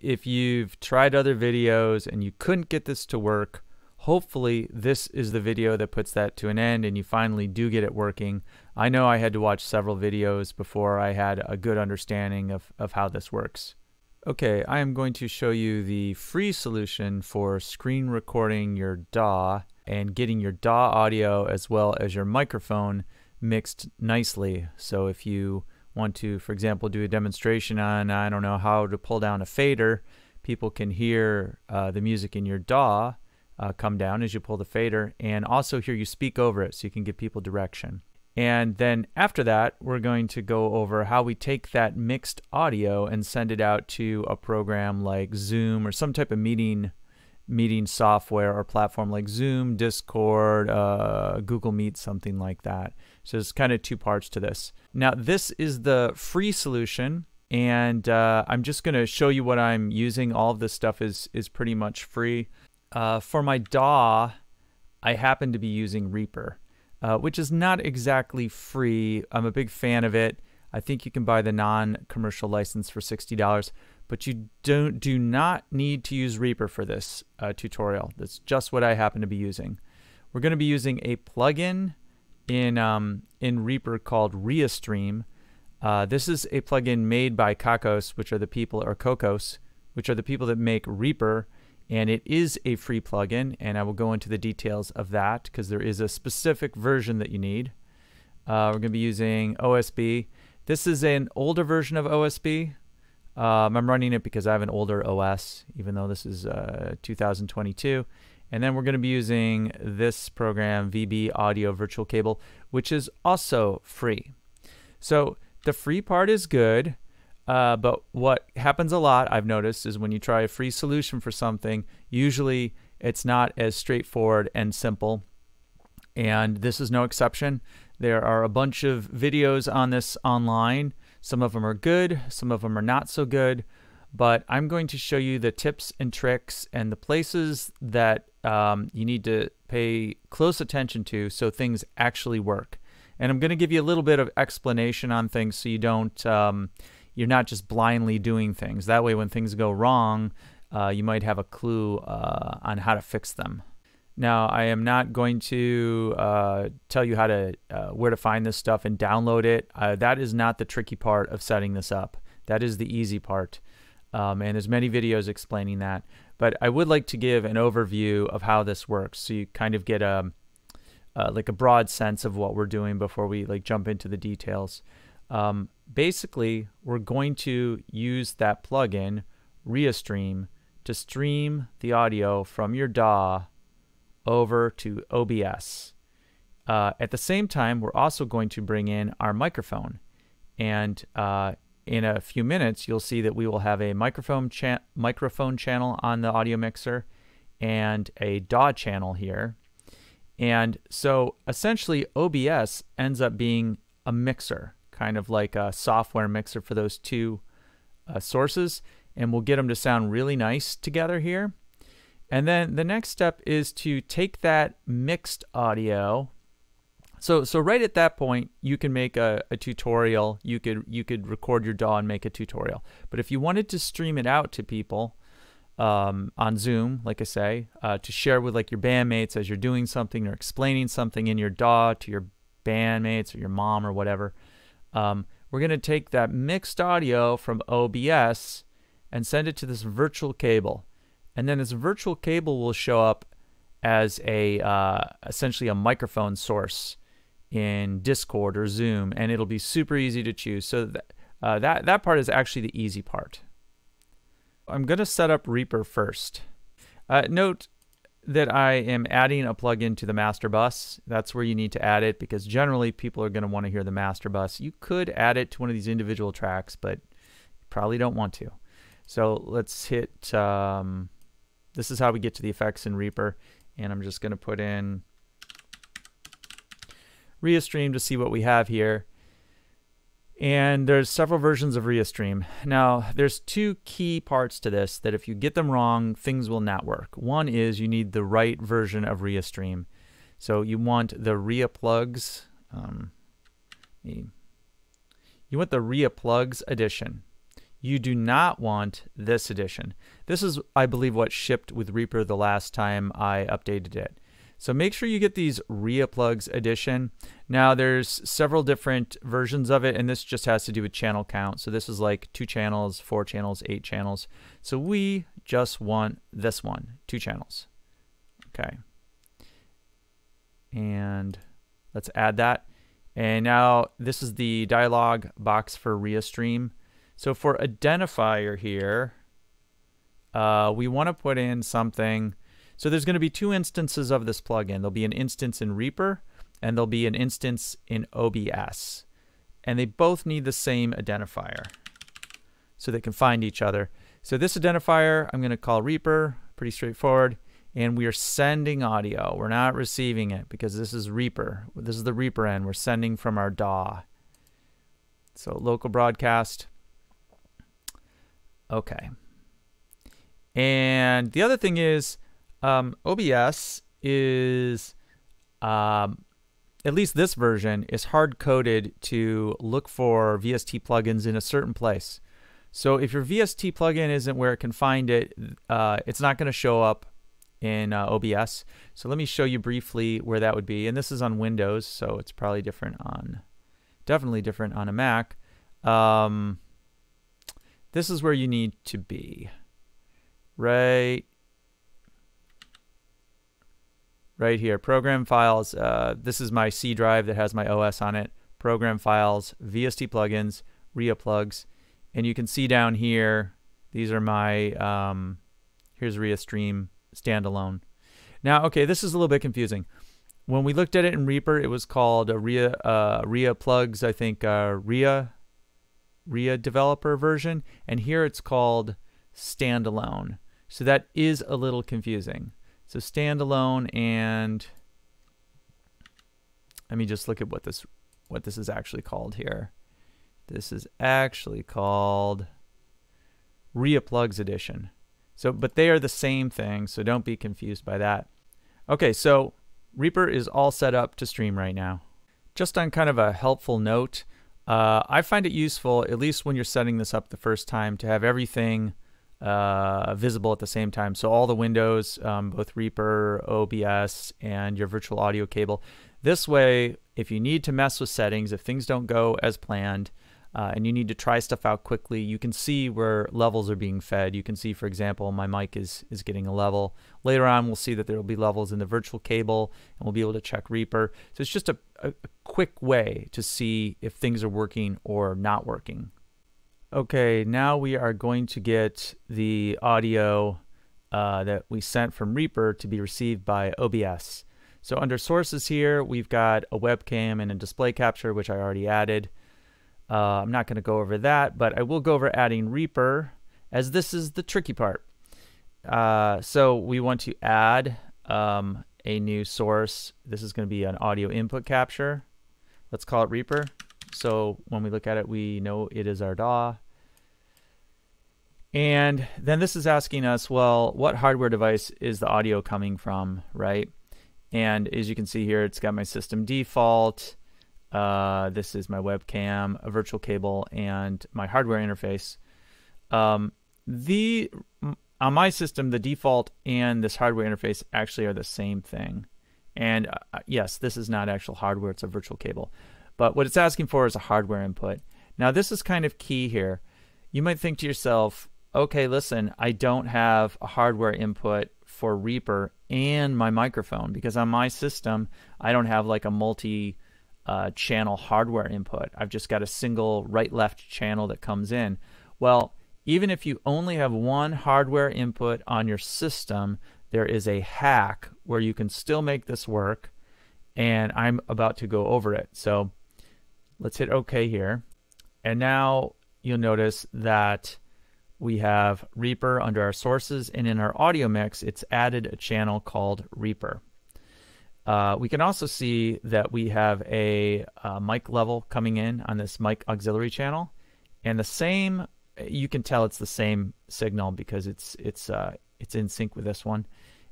If you've tried other videos and you couldn't get this to work, hopefully this is the video that puts that to an end and you finally do get it working. I know I had to watch several videos before I had a good understanding of how this works. Okay, I am going to show you the free solution for screen recording your DAW and getting your DAW audio as well as your microphone mixed nicely. So if you want to, for example, do a demonstration on, I don't know, how to pull down a fader, people can hear the music in your DAW come down as you pull the fader, and also hear you speak over it so you can give people direction. And then after that, we're going to go over how we take that mixed audio and send it out to a program like Zoom or some type of meeting software or platform like Zoom, Discord, Google Meet, something like that. So there's kind of two parts to this. Now this is the free solution, and I'm just going to show you what I'm using. All of this stuff is pretty much free. For my DAW, I happen to be using Reaper, which is not exactly free. I'm a big fan of it. I think you can buy the non-commercial license for $60, but you do not need to use Reaper for this tutorial. That's just what I happen to be using. We're going to be using a plugin in Reaper called Restream. This is a plugin made by Kakos, which are the people, or Kokos, which are the people that make Reaper, and it is a free plugin, and I will go into the details of that because there is a specific version that you need. We're going to be using OSB. This is an older version of OSB. I'm running it because I have an older OS, even though this is 2022. And then we're going to be using this program, VB Audio Virtual Cable, which is also free. So the free part is good, but what happens a lot, I've noticed, is when you try a free solution for something, usually it's not as straightforward and simple. And this is no exception. There are a bunch of videos on this online. Some of them are good, some of them are not so good, but I'm going to show you the tips and tricks and the places that you need to pay close attention to so things actually work. And I'm going to give you a little bit of explanation on things so you don't, you're not just blindly doing things. That way when things go wrong, you might have a clue on how to fix them. Now, I am not going to tell you how to where to find this stuff and download it. That is not the tricky part of setting this up. That is the easy part. And there's many videos explaining that. But I would like to give an overview of how this works, so you kind of get like a broad sense of what we're doing before we jump into the details. Basically, we're going to use that plugin, Restream, to stream the audio from your DAW over to OBS. At the same time, we're also going to bring in our microphone, and in a few minutes you'll see that we will have a microphone channel on the audio mixer and a DAW channel here. And so essentially OBS ends up being a mixer, kind of like a software mixer for those two sources, and we'll get them to sound really nice together here. And then the next step is to take that mixed audio. So right at that point, you can make a tutorial. You could record your DAW and make a tutorial. But if you wanted to stream it out to people on Zoom, like I say, to share with your bandmates as you're doing something or explaining something in your DAW to your bandmates or your mom or whatever, we're going to take that mixed audio from OBS and send it to this virtual cable. And then this virtual cable will show up as essentially a microphone source in Discord or Zoom, and it'll be super easy to choose. So that part is actually the easy part. I'm going to set up Reaper first. Note that I am adding a plugin to the master bus. That's where you need to add it, because generally people are going to want to hear the master bus. You could add it to one of these individual tracks, but you probably don't want to. So let's hit, this is how we get to the effects in Reaper, and I'm just going to put in Restream to see what we have here. And there's several versions of Restream. Now, there's two key parts to this that if you get them wrong, things will not work. One is you need the right version of Restream. So you want the RIA plugs. You want the RIA plugs edition. you do not want this edition. This is, I believe, what shipped with Reaper the last time I updated it. So make sure you get these Reaplugs edition. Now there's several different versions of it, and this just has to do with channel count. So this is like 2 channels, 4 channels, 8 channels. So we just want this one, 2 channels. Okay. And let's add that. And now this is the dialog box for ReaStream. So for identifier here, we want to put in something. So there's going to be 2 instances of this plugin. There'll be an instance in Reaper, and there'll be an instance in OBS. And they both need the same identifier so they can find each other. So this identifier I'm going to call Reaper, pretty straightforward. And we are sending audio. We're not receiving it because this is Reaper. This is the Reaper end. We're sending from our DAW. So local broadcast. Okay. And the other thing is, OBS is, at least this version, is hard-coded to look for VST plugins in a certain place. So if your VST plugin isn't where it can find it, it's not going to show up in OBS. So let me show you briefly where that would be. And this is on Windows, so it's probably different on, definitely different on a Mac. This is where you need to be. Right here, program files. This is my C drive that has my OS on it. Program files, VST plugins, Reaplugs, and you can see down here, these are my, here's ReaStream standalone. Now, okay, this is a little bit confusing. When we looked at it in Reaper, it was called a Reaplugs, I think, Rea developer version, and here it's called standalone. So that is a little confusing. So standalone, and let me just look at what this is actually called here. This is actually called Reaplugs edition. So, but they are the same thing, so don't be confused by that. Okay, so Reaper is all set up to stream right now. Just on kind of a helpful note, I find it useful, at least when you're setting this up the first time, to have everything visible at the same time. So all the windows, both Reaper, OBS, and your virtual audio cable. This way, if you need to mess with settings, if things don't go as planned, and you need to try stuff out quickly, you can see where levels are being fed. You can see, for example, my mic is getting a level. Later on, we'll see that there will be levels in the virtual cable, and we'll be able to check Reaper. So it's just a quick way to see if things are working or not working. Okay, now we are going to get the audio that we sent from Reaper to be received by OBS. So under sources here, we've got a webcam and a display capture, which I already added. I'm not going to go over that, but I will go over adding Reaper, as this is the tricky part. So we want to add a new source. This is going to be an audio input capture. Let's call it Reaper. So when we look at it, we know it is our DAW. And then this is asking us, well, what hardware device is the audio coming from, right? And as you can see here, it's got my system default. This is my webcam, a virtual cable, and my hardware interface. On my system, the default and this hardware interface actually are the same thing. And yes, this is not actual hardware, it's a virtual cable. But what it's asking for is a hardware input. Now this is kind of key here. You might think to yourself, okay, listen, I don't have a hardware input for Reaper and my microphone, because on my system, I don't have like a multi-channel hardware input. I've just got a single right-left channel that comes in. Well, even if you only have one hardware input on your system, there is a hack where you can still make this work, and I'm about to go over it. So let's hit OK here. And now you'll notice that we have Reaper under our sources, and in our audio mix, it's added a channel called Reaper. We can also see that we have a mic level coming in on this mic auxiliary channel, and the same, you can tell it's the same signal because it's in sync with this one.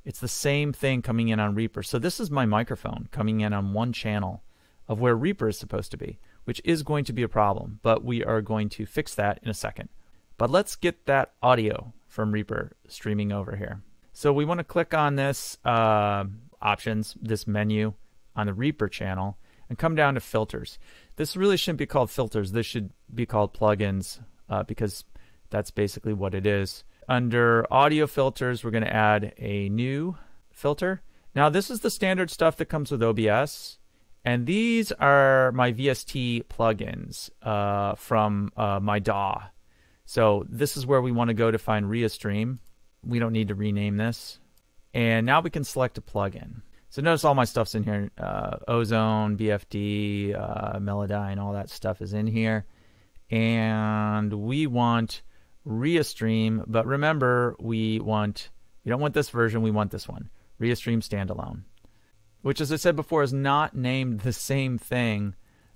It's the same thing coming in on Reaper. So this is my microphone coming in on one channel of where Reaper is supposed to be, which is going to be a problem, but we are going to fix that in a second. But let's get that audio from Reaper streaming over here. So we want to click on this options, this menu on the Reaper channel, and come down to filters. This really shouldn't be called filters. This should be called plugins because that's basically what it is. Under audio filters, we're going to add a new filter. Now this is the standard stuff that comes with OBS, and these are my VST plugins from my DAW. So this is where we want to go to find Restream. We don't need to rename this. And now we can select a plugin. So notice all my stuff's in here. Ozone, BFD, Melodyne, all that stuff is in here. And we want Restream, but remember we don't want this version, we want this one. Restream Standalone. Which, as I said before, is not named the same thing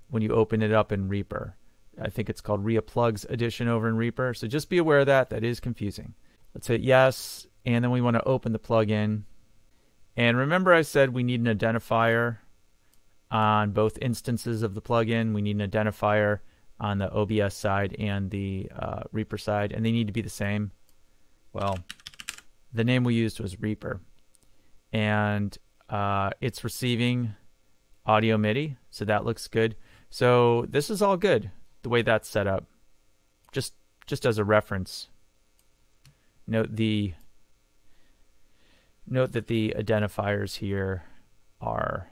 when you open it up in Reaper. I think it's called Reaplugs Edition over in Reaper. So just be aware of that. That is confusing. Let's hit yes, and then we want to open the plugin. And remember I said we need an identifier on both instances of the plugin. We need an identifier on the OBS side and the Reaper side, and they need to be the same. Well, the name we used was Reaper. And it's receiving audio MIDI, so that looks good. So this is all good the way that's set up. Just as a reference, note that the identifiers here are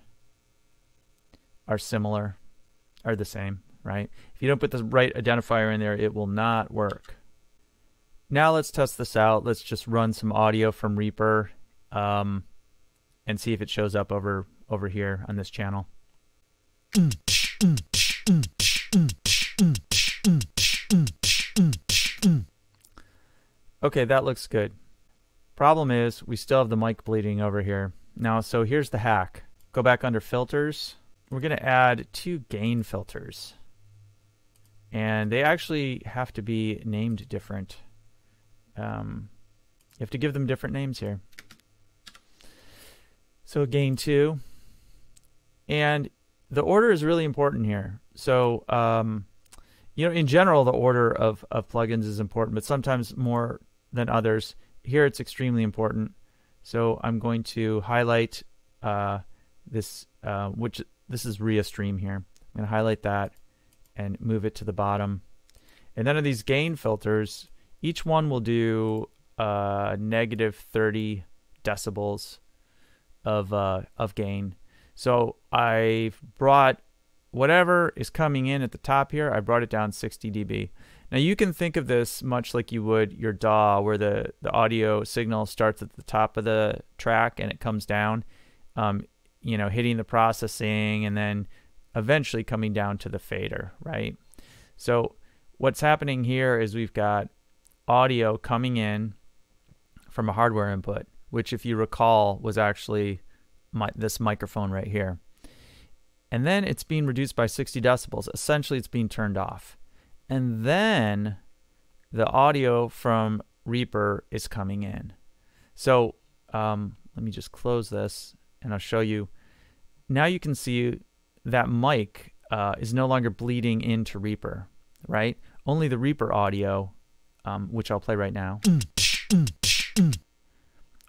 similar, are the same, right? If you don't put the right identifier in there, it will not work. Now let's test this out. Let's just run some audio from Reaper and see if it shows up over here on this channel. Okay, that looks good. Problem is, we still have the mic bleeding over here. Now, so here's the hack. Go back under filters. We're going to add 2 gain filters. And they actually have to be named different. You have to give them different names here. So gain 2. And the order is really important here. So, you know, in general, the order of plugins is important, but sometimes more than others. Here it's extremely important. So I'm going to highlight this, this is Restream here. I'm going to highlight that and move it to the bottom. And then of these gain filters, each one will do negative 30 decibels of gain. So I've brought whatever is coming in at the top here, I brought it down 60 dB. Now you can think of this much like you would your DAW, where the audio signal starts at the top of the track and it comes down, you know, hitting the processing and then eventually coming down to the fader, right? So what's happening here is we've got audio coming in from a hardware input, which, if you recall, was actually this microphone right here. And then it's being reduced by 60 decibels. Essentially, it's being turned off. And then the audio from Reaper is coming in. So let me just close this and I'll show you. Now you can see that mic is no longer bleeding into Reaper, right? Only the Reaper audio, which I'll play right now.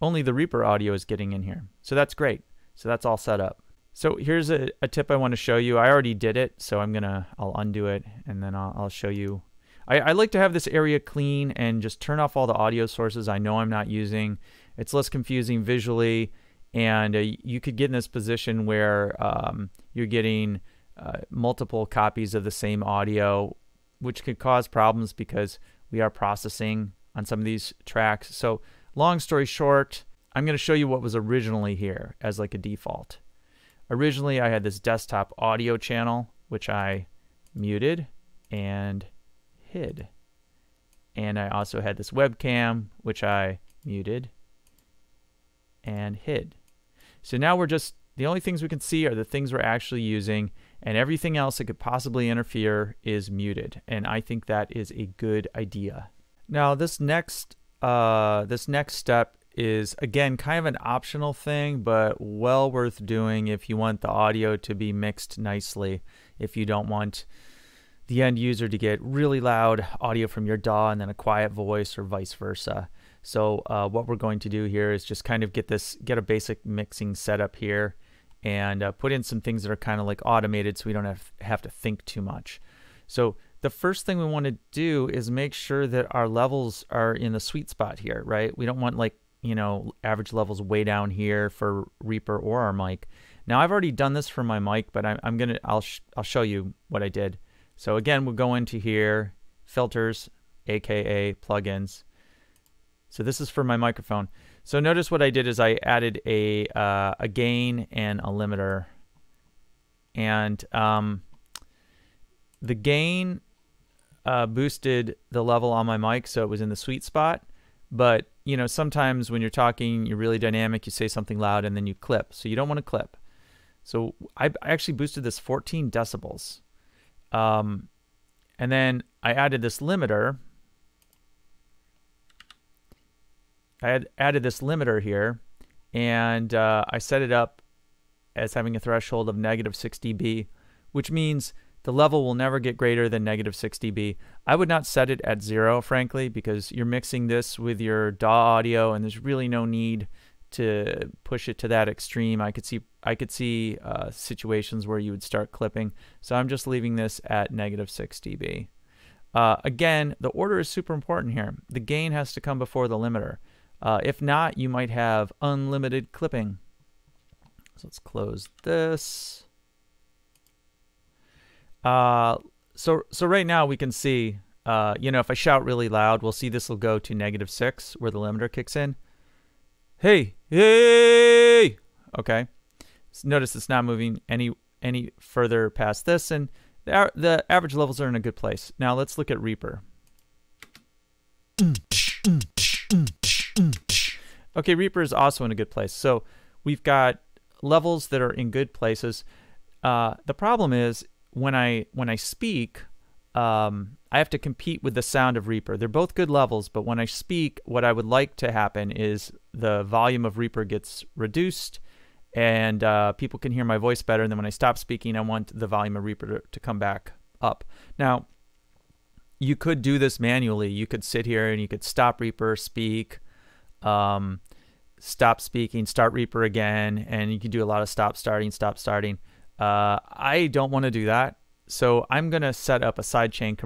Only the Reaper audio is getting in here. So that's great. So that's all set up. So here's a tip I want to show you. I already did it, so I'll undo it and then I'll show you. I like to have this area clean and just turn off all the audio sources I know I'm not using. It's less confusing visually, and you could get in this position where you're getting multiple copies of the same audio, which could cause problems because we are processing on some of these tracks. So long story short, I'm going to show you what was originally here as like a default. Originally, I had this desktop audio channel, which I muted and hid. And I also had this webcam, which I muted and hid. So now the only things we can see are the things we're actually using, and everything else that could possibly interfere is muted. And I think that is a good idea. Now, this next step is, again, kind of an optional thing, but well worth doing if you want the audio to be mixed nicely. If you don't want the end user to get really loud audio from your DAW and then a quiet voice, or vice versa. So what we're going to do here is just kind of get a basic mixing setup here, and put in some things that are kind of like automated, so we don't have to think too much. So the first thing we want to do is make sure that our levels are in the sweet spot here, right? We don't want, like, you know, average levels way down here for Reaper or our mic. Now I've already done this for my mic, but I'll show you what I did. So again, we'll go into here, filters, aka plugins. So this is for my microphone. So notice what I did is I added a gain and a limiter, and the gain boosted the level on my mic, so it was in the sweet spot. But you know, sometimes when you're talking, you're really dynamic, you say something loud and then you clip, so you don't want to clip. So I actually boosted this 14 decibels, and then I added this limiter. I had added this limiter here, and I set it up as having a threshold of -6 dB, which means the level will never get greater than -6 dB. I would not set it at 0, frankly, because you're mixing this with your DAW audio, and there's really no need to push it to that extreme. I could see situations where you would start clipping, so I'm just leaving this at -6 dB. Again, the order is super important here. The gain has to come before the limiter. If not, you might have unlimited clipping. So let's close this. So right now we can see, you know, if I shout really loud, we'll see this will go to -6 where the limiter kicks in. Hey, hey! Okay. So notice it's not moving any further past this, and the average levels are in a good place. Now let's look at Reaper. Okay, Reaper is also in a good place. So we've got levels that are in good places. The problem is when I speak, I have to compete with the sound of Reaper. They're both good levels, but when I speak, what I would like to happen is the volume of Reaper gets reduced, and people can hear my voice better. And then when I stop speaking, I want the volume of Reaper to come back up. Now, you could do this manually. You could sit here and you could stop Reaper, speak, stop speaking, start Reaper again, and you can do a lot of stop starting. I don't want to do that, so I'm going to set up a sidechain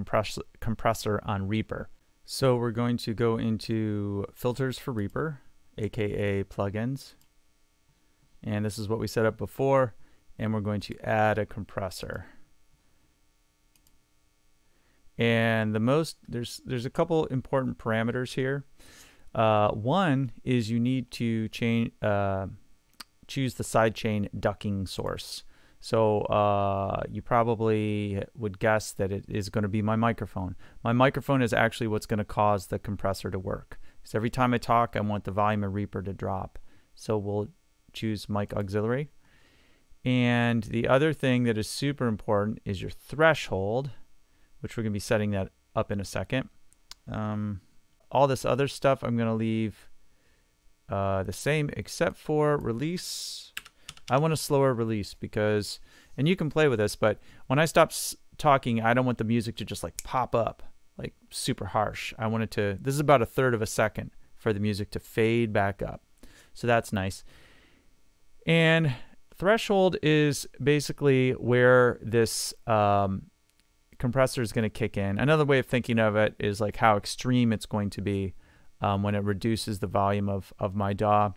compressor on Reaper. So we're going to go into filters for Reaper, aka plugins, and this is what we set up before, and we're going to add a compressor. And there's a couple important parameters here. One is you need to choose the sidechain ducking source. So you probably would guess that it is going to be my microphone. My microphone is actually what's going to cause the compressor to work. Because every time I talk, I want the volume of Reaper to drop. So we'll choose mic auxiliary. And the other thing that is super important is your threshold, which we're going to be setting that up in a second. All this other stuff I'm going to leave the same, except for release. I want a slower release because, and you can play with this, but when I stop talking, I don't want the music to just like pop up, like super harsh. I want it to, this is about 1/3 of a second for the music to fade back up. So that's nice. And threshold is basically where this compressor is going to kick in. Another way of thinking of it is like how extreme it's going to be when it reduces the volume of my DAW.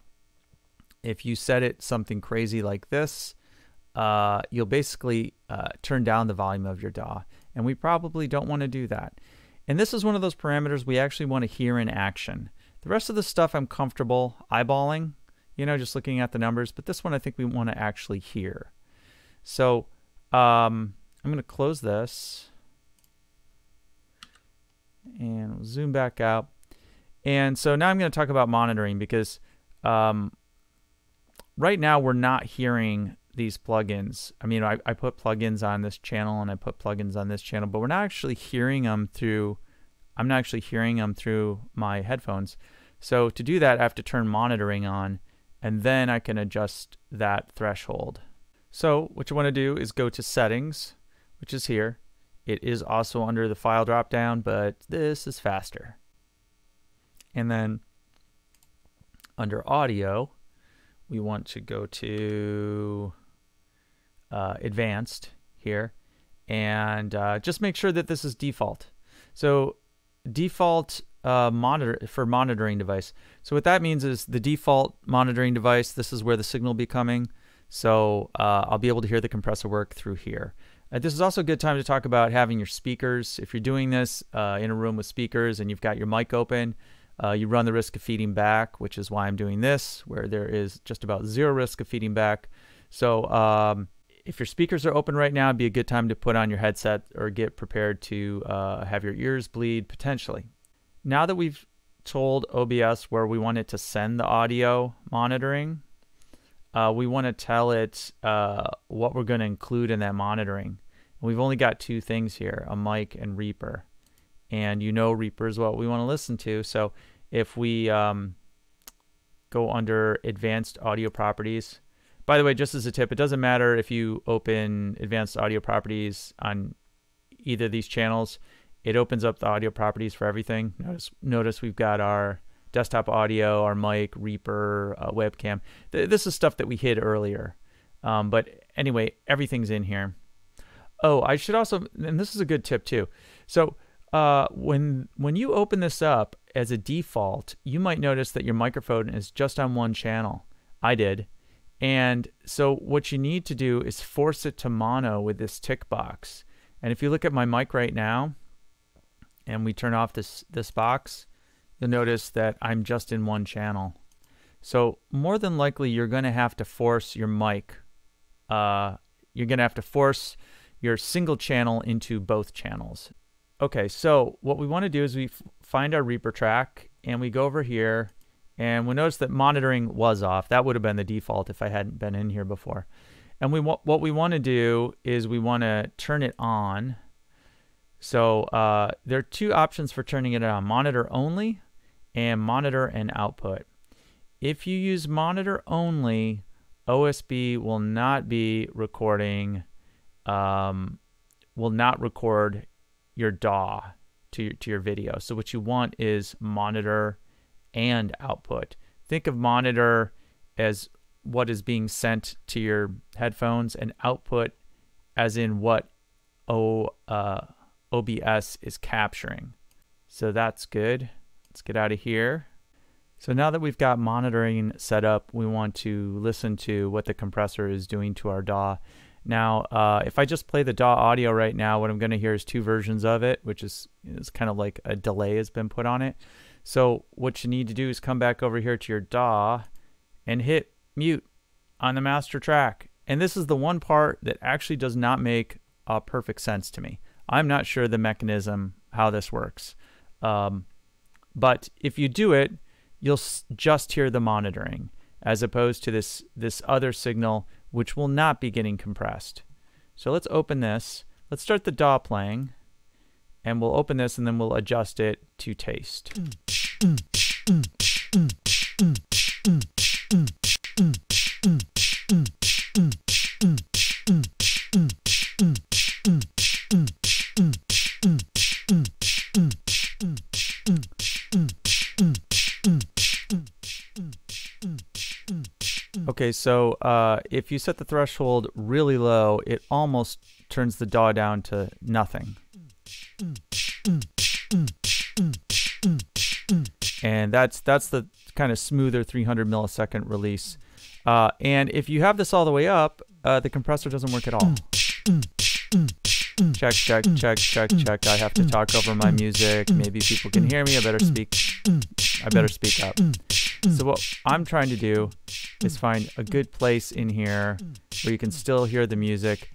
If you set it something crazy like this, you'll basically turn down the volume of your DAW, and we probably don't want to do that. And this is one of those parameters we actually want to hear in action. The rest of the stuff I'm comfortable eyeballing, you know, just looking at the numbers, but this one I think we want to actually hear. So I'm going to close this and we'll zoom back out. And so now I'm going to talk about monitoring, because right now we're not hearing these plugins. I mean, I put plugins on this channel and I put plugins on this channel, but we're not actually hearing them through, I'm not actually hearing them through my headphones. So to do that, I have to turn monitoring on, and then I can adjust that threshold. So what you want to do is go to settings, which is here, It is also under the file dropdown, but this is faster. And then under audio, we want to go to advanced here, and just make sure that this is default. So default monitoring device. So what that means is the default monitoring device, this is where the signal will be coming. So I'll be able to hear the compressor work through here. This is also a good time to talk about having your speakers. If you're doing this in a room with speakers and you've got your mic open, you run the risk of feeding back, which is why I'm doing this, where there is just about zero risk of feeding back. So if your speakers are open right now, it'd be a good time to put on your headset or get prepared to have your ears bleed potentially. Now that we've told OBS where we want it to send the audio monitoring, we want to tell it what we're going to include in that monitoring. And we've only got two things here, a mic and Reaper. And you know Reaper is what we want to listen to. So if we go under Advanced Audio Properties, by the way, just as a tip, it doesn't matter if you open Advanced Audio Properties on either of these channels. It opens up the audio properties for everything. Notice we've got our desktop audio, our mic, Reaper, webcam. This is stuff that we hid earlier. But anyway, everything's in here. Oh, I should also, and this is a good tip too. So when you open this up as a default, you might notice that your microphone is just on one channel. I did. And so what you need to do is force it to mono with this tick box. And if you look at my mic right now, and we turn off this box, you'll notice that I'm just in one channel. So more than likely, you're going to have to force your mic. You're going to have to force your single channel into both channels. Okay, so what we want to do is we find our Reaper track, and we go over here, and we notice that monitoring was off. That would have been the default if I hadn't been in here before. And what we want to do is we want to turn it on. So there are two options for turning it on, monitor only and monitor and output. If you use monitor only, OSB will not be recording, will not record your DAW to your video. So what you want is monitor and output. Think of monitor as what is being sent to your headphones, and output as in what OBS is capturing. So that's good. Let's get out of here. So now that we've got monitoring set up, we want to listen to what the compressor is doing to our DAW. Now, if I just play the DAW audio right now, what I'm going to hear is two versions of it, which is kind of like a delay has been put on it. So what you need to do is come back over here to your DAW and hit mute on the master track. And this is the one part that actually does not make perfect sense to me. I'm not sure the mechanism, how this works. But if you do it, you'll just hear the monitoring, as opposed to this other signal, which will not be getting compressed. So let's open this. Let's start the DAW playing, and we'll open this, and then we'll adjust it to taste. Okay, so if you set the threshold really low, it almost turns the DAW down to nothing. And that's the kind of smoother 300 millisecond release. And if you have this all the way up, the compressor doesn't work at all. Check, check, check, check, check. I have to talk over my music. Maybe people can hear me. I better speak up. So what I'm trying to do is find a good place in here where you can still hear the music.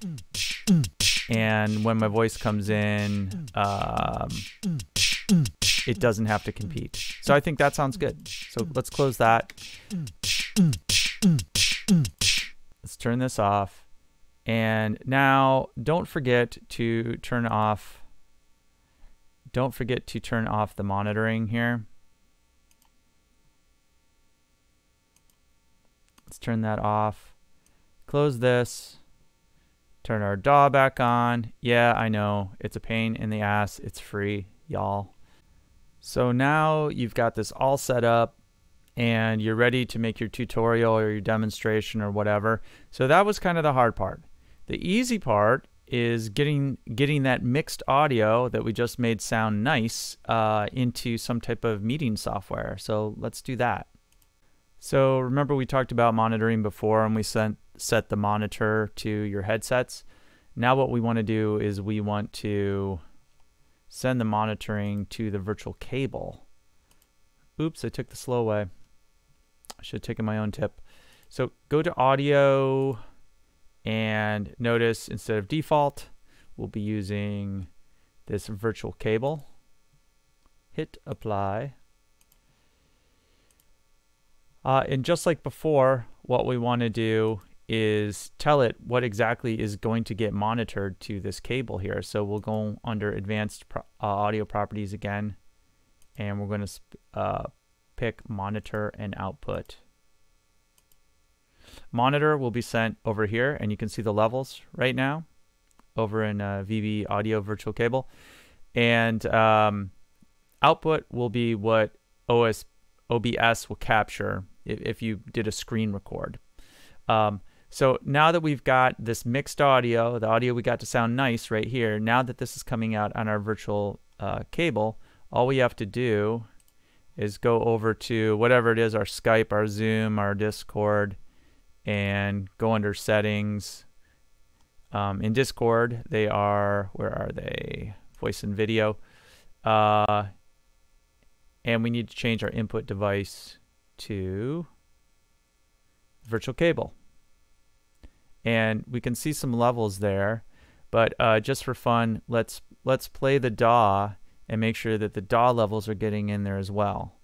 And when my voice comes in, it doesn't have to compete. So I think that sounds good. So let's close that. Let's turn this off. And now don't forget to turn off the monitoring here. Let's turn that off. Close this. Turn our DAW back on. Yeah, I know, it's a pain in the ass. It's free, y'all. So now you've got this all set up and you're ready to make your tutorial or your demonstration or whatever. So that was kind of the hard part. The easy part is getting that mixed audio that we just made sound nice into some type of meeting software. So let's do that. So remember we talked about monitoring before, and we set the monitor to your headsets. Now what we want to do is we want to send the monitoring to the virtual cable. Oops, I took the slow way. I should have taken my own tip. So go to audio, and notice instead of default, we'll be using this virtual cable. Hit apply. And just like before, what we want to do is tell it what exactly is going to get monitored to this cable here. So we'll go under advanced audio properties again, and we're going to pick monitor and output. Monitor will be sent over here, and you can see the levels right now over in VB audio virtual cable, and output will be what OBS will capture if you did a screen record. So now that we've got this mixed audio, the audio we got to sound nice right here, now that this is coming out on our virtual cable, all we have to do is go over to whatever it is, our Skype, our Zoom, our Discord, and go under settings. In Discord, they are, where are they? Voice and video. And we need to change our input device to virtual cable. And we can see some levels there, but just for fun, let's play the DAW and make sure that the DAW levels are getting in there as well.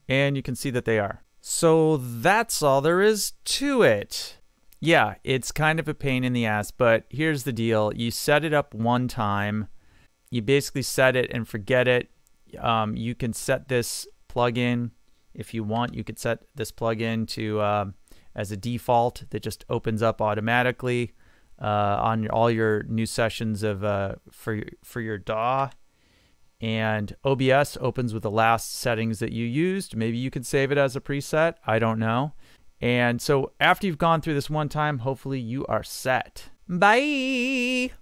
And you can see that they are. So that's all there is to it. Yeah, it's kind of a pain in the ass, but here's the deal. You set it up one time. You basically set it and forget it. You can set this plugin if you want. You could set this plugin to as a default that just opens up automatically on all your new sessions of for your DAW. And OBS opens with the last settings that you used. Maybe you can save it as a preset. I don't know. And so after you've gone through this one time, hopefully you are set. Bye.